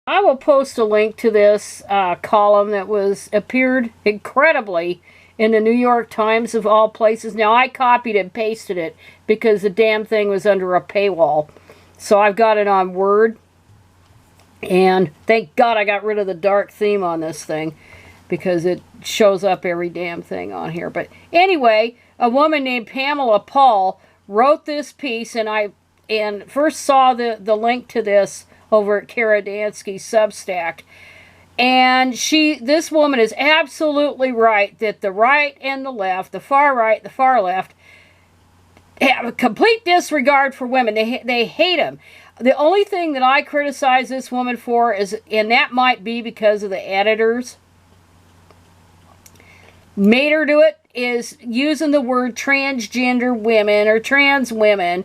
I will post a link to this column that appeared incredibly in the New York Times of all places. Now, I copied and pasted it because the damn thing was under a paywall. So I've got it on Word. And thank God I got rid of the dark theme on this thing, because it shows up every damn thing on here. But anyway, a woman named Pamela Paul wrote this piece, and I first saw the link to this over at Kara Dansky's Substack. And this woman is absolutely right that the right and the left, the far right, the far left, have a complete disregard for women. They hate them. The only thing that I criticize this woman for is, and that might be because of the editors made her do it, is using the word transgender women or trans women.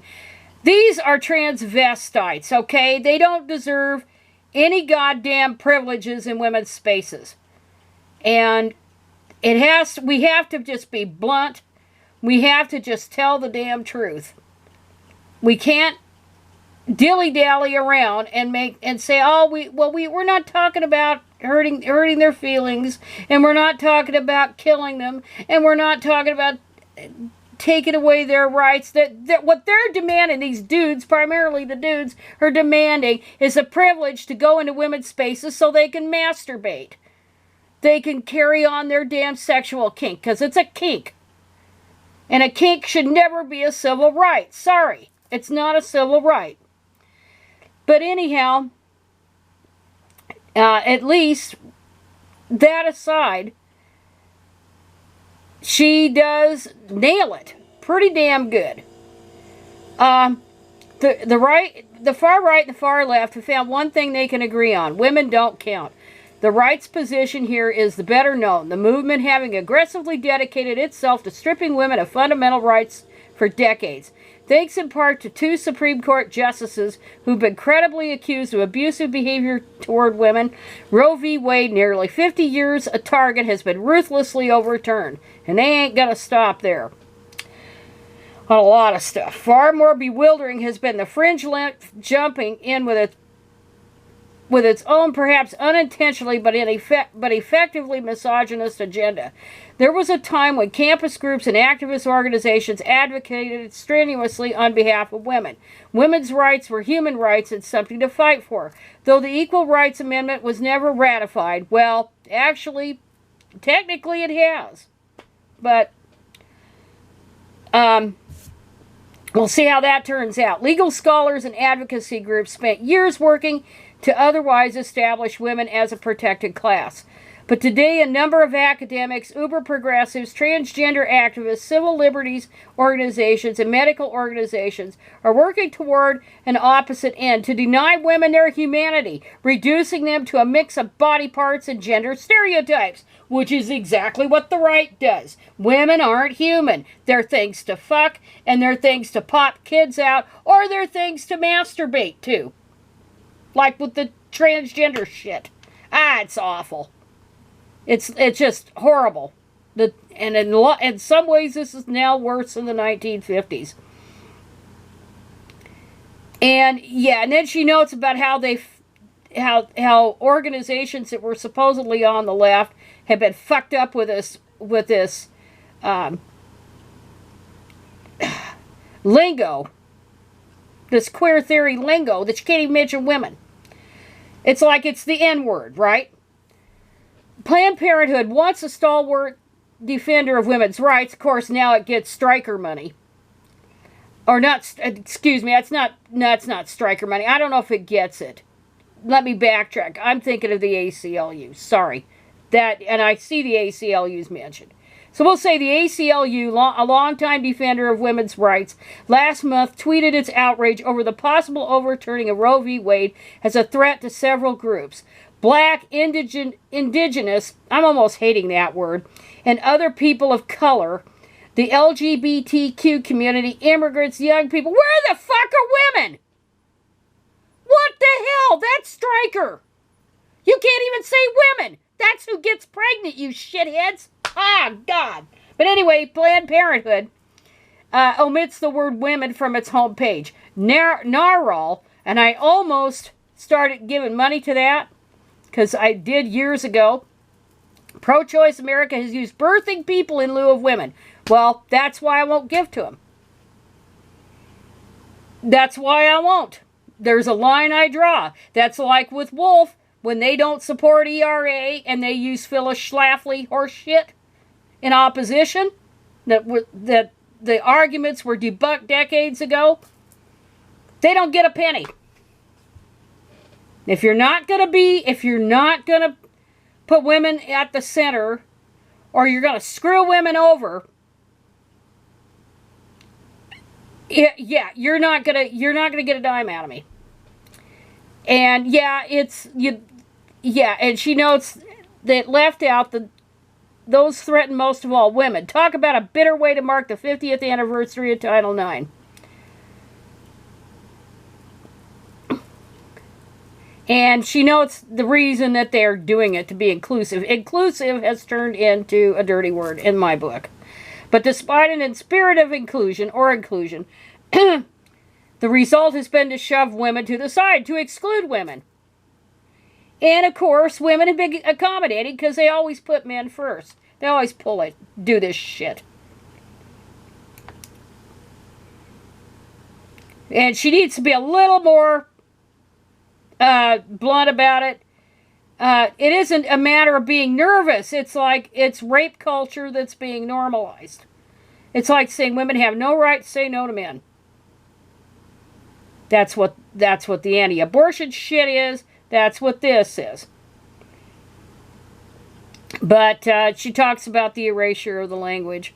These are transvestites, okay? They don't deserve any goddamn privileges in women's spaces. And we have to just be blunt. We have to just tell the damn truth. We can't dilly-dally around and say, oh, we're not talking about hurting their feelings, and we're not talking about killing them, and we're not talking about taking away their rights. That what they're demanding, these dudes, primarily the dudes, are demanding is a privilege to go into women's spaces so they can masturbate. They can carry on their damn sexual kink, because it's a kink. And a kink should never be a civil right. Sorry, it's not a civil right. But anyhow, at least, that aside, she does nail it pretty damn good. The far right and the far left have found one thing they can agree on. Women don't count. The right's position here is the better known. The movement having aggressively dedicated itself to stripping women of fundamental rights for decades. Thanks in part to two Supreme Court justices who've been credibly accused of abusive behavior toward women, Roe v. Wade, nearly 50 years a target, has been ruthlessly overturned. And they ain't gonna stop there. On a lot of stuff. Far more bewildering has been the fringe left jumping in with its own, perhaps unintentionally, but effectively misogynist agenda. There was a time when campus groups and activist organizations advocated strenuously on behalf of women. Women's rights were human rights and something to fight for. Though the Equal Rights Amendment was never ratified, well, actually, technically it has. But, we'll see how that turns out. Legal scholars and advocacy groups spent years working to otherwise establish women as a protected class. But today, a number of academics, uber-progressives, transgender activists, civil liberties organizations, and medical organizations are working toward an opposite end, to deny women their humanity, reducing them to a mix of body parts and gender stereotypes, which is exactly what the right does. Women aren't human. They're things to fuck, and they're things to pop kids out, or they're things to masturbate to. Like with the transgender shit. It's awful. It's just horrible. And in some ways, this is now worse than the 1950s. And yeah, and then she notes about how organizations that were supposedly on the left have been fucked up with this lingo, this queer theory lingo that you can't even mention women. It's like it's the N-word, right? Planned Parenthood, once a stalwart defender of women's rights, of course, now it gets striker money. Or not, excuse me, that's not striker money. I don't know if it gets it. Let me backtrack. I'm thinking of the ACLU. Sorry. And I see the ACLU's mentioned. So we'll say the ACLU, a longtime defender of women's rights, last month tweeted its outrage over the possible overturning of Roe v. Wade as a threat to several groups. Black, indigenous, I'm almost hating that word, and other people of color, the LGBTQ community, immigrants, young people. Where the fuck are women? What the hell? That's Stryker. You can't even say women. That's who gets pregnant, you shitheads. Ah, God. But anyway, Planned Parenthood omits the word women from its homepage. Narwhal, and I almost started giving money to that, because I did years ago. Pro-choice America has used birthing people in lieu of women. Well, that's why I won't give to them. That's why I won't. There's a line I draw. That's like with Wolf, when they don't support ERA and they use Phyllis Schlafly horse shit in opposition, that the arguments were debunked decades ago. They don't get a penny. If you're not going to put women at the center, or you're going to screw women over, yeah, you're not gonna get a dime out of me. And yeah, and she notes that left out those threatened most of all women. Talk about a bitter way to mark the 50th anniversary of Title IX. And she notes the reason that they're doing it to be inclusive. Inclusive has turned into a dirty word in my book. But despite an spirit of inclusion, the result has been to shove women to the side, to exclude women. And of course, women have been accommodating because they always put men first. They always do this shit. And she needs to be a little more blunt about it. It isn't a matter of being nervous. It's like it's rape culture that's being normalized. It's like saying women have no right to say no to men. That's what the anti-abortion shit is. That's what this is. But she talks about the erasure of the language.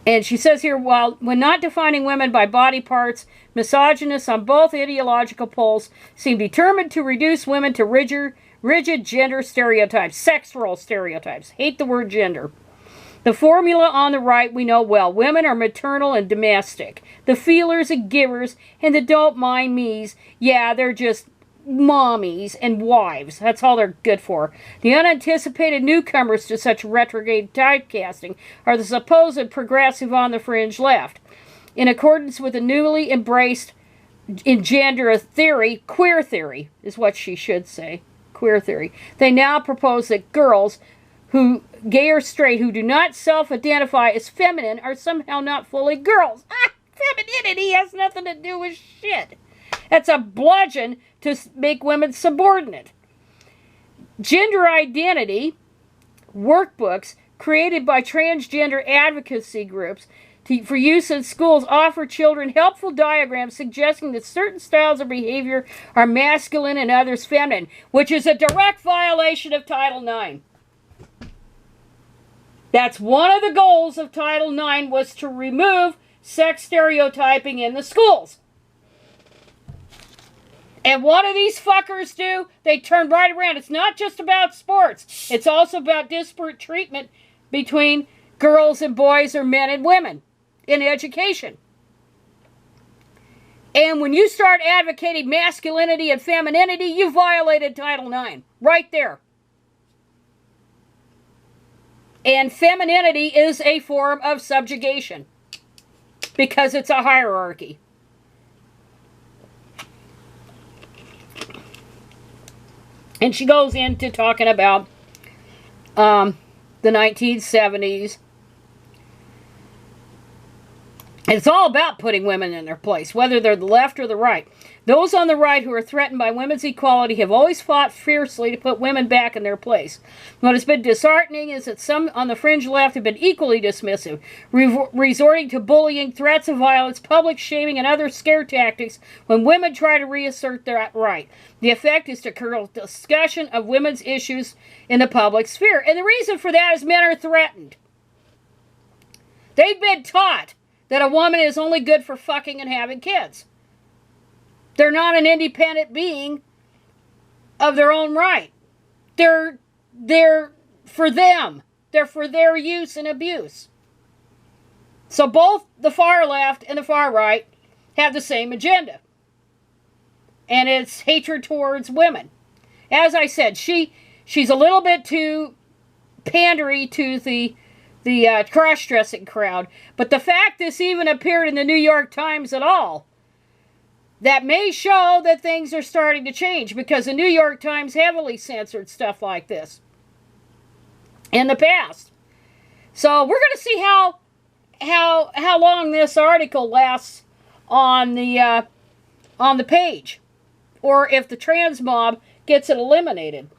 And she says here, when not defining women by body parts, misogynists on both ideological poles seem determined to reduce women to rigid gender stereotypes, sex role stereotypes. Hate the word gender. The formula on the right we know well. Women are maternal and domestic. The feelers and givers and the don't mind me's, yeah, they're just mommies and wives. That's all they're good for. The unanticipated newcomers to such retrograde typecasting are the supposed progressive on the fringe left. In accordance with the newly embraced in gender theory, queer theory is what she should say, queer theory. They now propose that girls who, gay or straight, who do not self-identify as feminine are somehow not fully girls. Femininity has nothing to do with shit. That's a bludgeon to make women subordinate. Gender identity workbooks created by transgender advocacy groups for use in schools offer children helpful diagrams suggesting that certain styles of behavior are masculine and others feminine, which is a direct violation of Title IX. That's one of the goals of Title IX, was to remove sex stereotyping in the schools. And what do these fuckers do? They turn right around. It's not just about sports. It's also about disparate treatment between girls and boys or men and women in education. And when you start advocating masculinity and femininity, you violated Title IX. Right there. And femininity is a form of subjugation because it's a hierarchy. And she goes into talking about the 1970s. It's all about putting women in their place, whether they're the left or the right. Those on the right who are threatened by women's equality have always fought fiercely to put women back in their place. What has been disheartening is that some on the fringe left have been equally dismissive, resorting to bullying, threats of violence, public shaming, and other scare tactics when women try to reassert their right. The effect is to curtail discussion of women's issues in the public sphere. And the reason for that is men are threatened. They've been taught that a woman is only good for fucking and having kids. They're not an independent being of their own right. They're for them. They're for their use and abuse. So both the far left and the far right have the same agenda. And it's hatred towards women. As I said, she's a little bit too pandery to the cross-dressing crowd. But the fact this even appeared in the New York Times at all that may show that things are starting to change, because the New York Times heavily censored stuff like this in the past. So we're going to see how long this article lasts on the page, or if the trans mob gets it eliminated.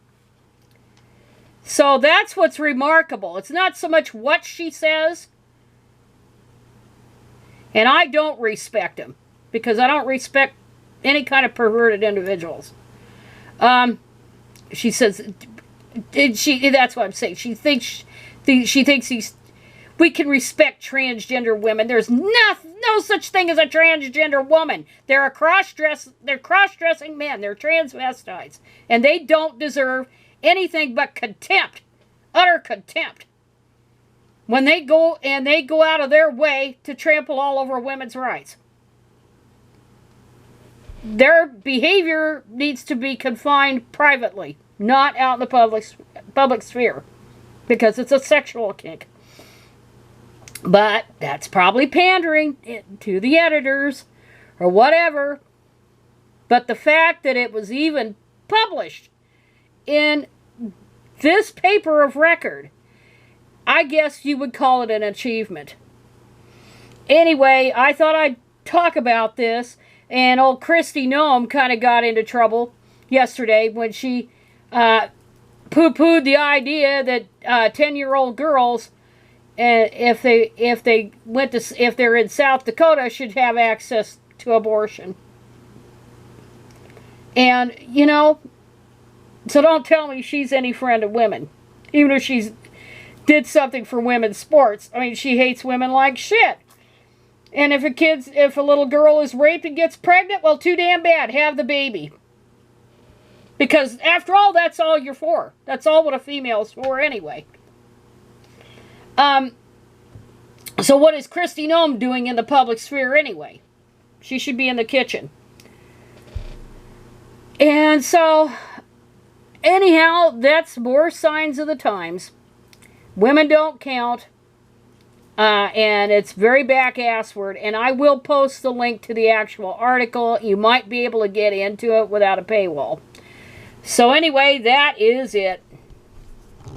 So that's what's remarkable. It's not so much what she says, and I don't respect them, because I don't respect any kind of perverted individuals. She says, that's what I'm saying. She thinks we can respect transgender women. There's no such thing as a transgender woman. They're cross-dressing men. They're transvestites, and they don't deserve anything but contempt, utter contempt, when they go out of their way to trample all over women's rights. Their behavior needs to be confined privately, not out in the public sphere, because it's a sexual kink. But that's probably pandering to the editors or whatever. But the fact that it was even published in this paper of record, I guess you would call it an achievement. Anyway, I thought I'd talk about this, and old Kristi Noem kind of got into trouble yesterday when she poo-pooed the idea that 10-year-old girls, if they're in South Dakota, should have access to abortion. And, you know, so don't tell me she's any friend of women, even if she's did something for women's sports. I mean, she hates women like shit. And if a little girl is raped and gets pregnant, well, too damn bad. Have the baby. Because after all, that's all you're for. That's all what a female's for anyway. So what is Kristi Noem doing in the public sphere anyway? She should be in the kitchen. And so, anyhow, that's more signs of the times. Women don't count. And it's very back-assward. And I will post the link to the actual article. You might be able to get into it without a paywall. So anyway, that is it.